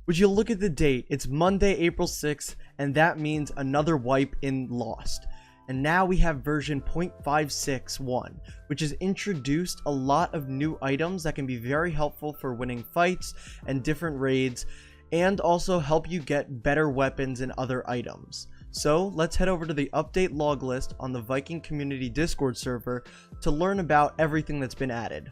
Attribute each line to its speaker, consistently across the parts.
Speaker 1: Would you look at the date? It's Monday, April 6th, and that means another wipe in Lost. And now we have version 0.561, which has introduced a lot of new items that can be very helpful for winning fights and different raids, and also help you get better weapons and other items. So let's head over to the update log list on the Viking Community Discord server to learn about everything that's been added.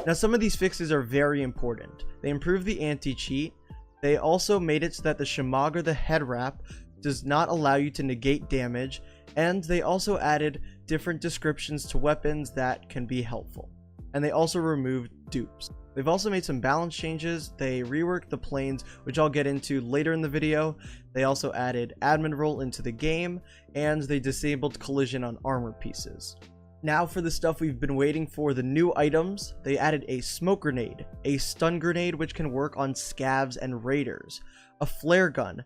Speaker 1: Now, some of these fixes are very important. They improved the anti-cheat. They also made it so that the Shemagh or the head wrap does not allow you to negate damage, and they also added different descriptions to weapons that can be helpful. And they also removed dupes. They've also made some balance changes. They reworked the planes, which I'll get into later in the video. They also added admin role into the game, and they disabled collision on armor pieces. Now for the stuff we've been waiting for, the new items. They added a smoke grenade, a stun grenade which can work on scavs and raiders, a flare gun,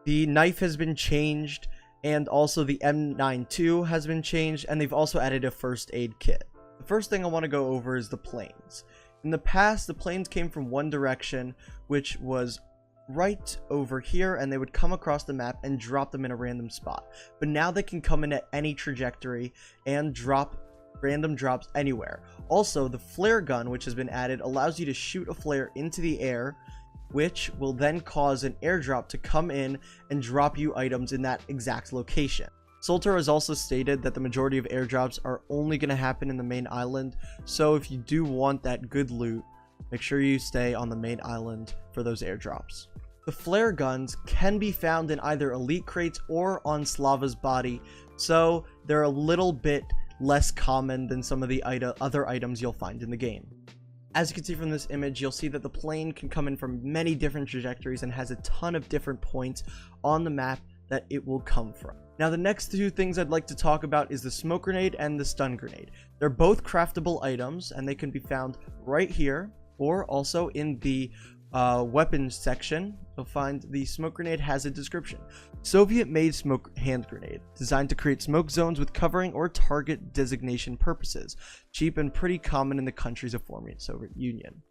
Speaker 1: the knife has been changed, and also the M92 has been changed, and they've also added a first aid kit. The first thing I want to go over is the planes. In the past, the planes came from one direction, which was right over here, and they would come across the map and drop them in a random spot. But now they can come in at any trajectory and drop random drops anywhere. Also, the flare gun, which has been added, allows you to shoot a flare into the air, which will then cause an airdrop to come in and drop you items in that exact location. Solter has also stated that the majority of airdrops are only going to happen in the main island, so if you do want that good loot, make sure you stay on the main island for those airdrops. The flare guns can be found in either elite crates or on Slava's body, so they're a little bit less common than some of the other items you'll find in the game. As you can see from this image, you'll see that the plane can come in from many different trajectories and has a ton of different points on the map that it will come from. Now, the next two things I'd like to talk about is the smoke grenade and the stun grenade. They're both craftable items, and they can be found right here or also in the weapons section. You'll find the smoke grenade has a description. Soviet-made smoke hand grenade, designed to create smoke zones with covering or target designation purposes. Cheap and pretty common in the countries of former Soviet Union.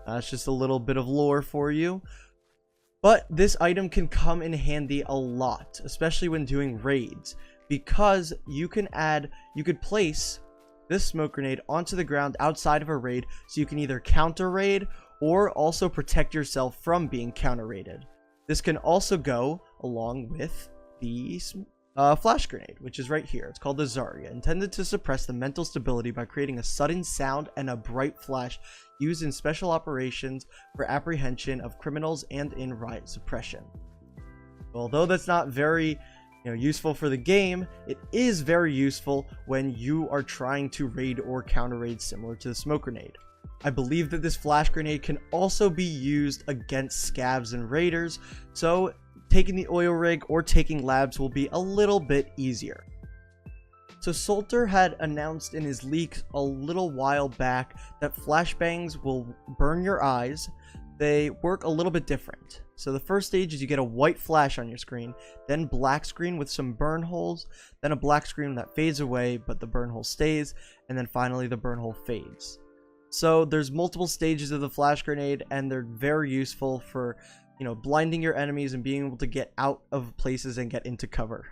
Speaker 1: That's just a little bit of lore for you. But this item can come in handy a lot, especially when doing raids, because you could place this smoke grenade onto the ground outside of a raid, so you can either counter raid or also protect yourself from being counter raided. This can also go along with the flash grenade, which is right here. It's called the Zarya, intended to suppress the mental stability by creating a sudden sound and a bright flash used in special operations for apprehension of criminals and in riot suppression. Although that's not very useful for the game, it is very useful when you are trying to raid or counter raid, similar to the smoke grenade. I believe that this flash grenade can also be used against scavs and raiders, so taking the oil rig or taking labs will be a little bit easier. So Solter had announced in his leaks a little while back that flashbangs will burn your eyes. They work a little bit different. So the first stage is you get a white flash on your screen, then black screen with some burn holes, then a black screen that fades away but the burn hole stays, and then finally the burn hole fades. So there's multiple stages of the flash grenade, and they're very useful for blinding your enemies and being able to get out of places and get into cover.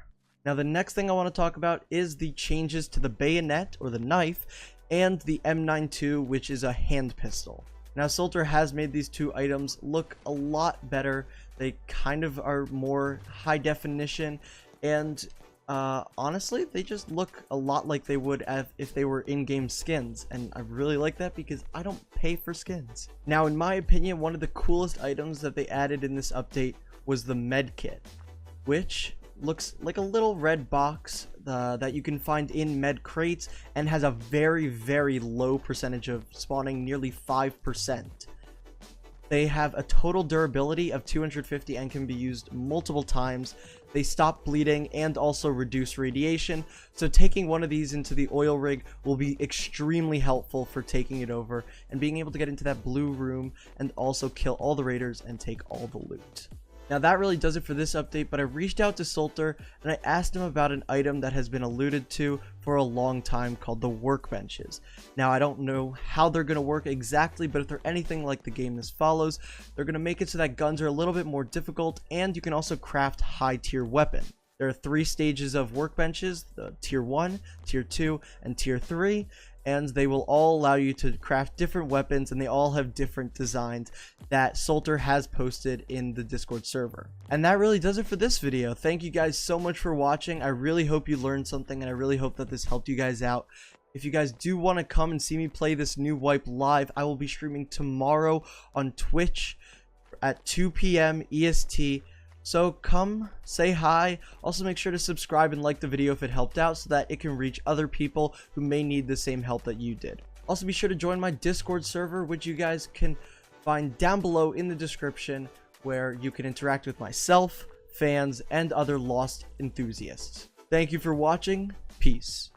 Speaker 1: Now, the next thing I want to talk about is the changes to the bayonet or the knife and the M92, which is a hand pistol. Now, Solter has made these two items look a lot better. They kind of are more high definition, and honestly, they just look a lot like they would if they were in-game skins, and I really like that because I don't pay for skins. Now, in my opinion, one of the coolest items that they added in this update was the med kit, which looks like a little red box that you can find in med crates and has a very, very low percentage of spawning, nearly 5%. They have a total durability of 250 and can be used multiple times. They stop bleeding and also reduce radiation, so taking one of these into the oil rig will be extremely helpful for taking it over and being able to get into that blue room and also kill all the raiders and take all the loot. Now that really does it for this update, but I reached out to Solter and I asked him about an item that has been alluded to for a long time called the workbenches. Now I don't know how they're going to work exactly, but if they're anything like the game as follows, they're going to make it so that guns are a little bit more difficult, and you can also craft high tier weapon. There are 3 stages of workbenches: the tier 1, tier 2, and tier 3. And they will all allow you to craft different weapons, and they all have different designs that Solter has posted in the Discord server. And that really does it for this video. Thank you guys so much for watching. I really hope you learned something, and I really hope that this helped you guys out. If you guys do want to come and see me play this new wipe live, I will be streaming tomorrow on Twitch at 2 p.m. EST. So come say hi. Also make sure to subscribe and like the video if it helped out, so that it can reach other people who may need the same help that you did. Also be sure to join my Discord server, which you guys can find down below in the description, where you can interact with myself, fans, and other Lost enthusiasts. Thank you for watching. Peace.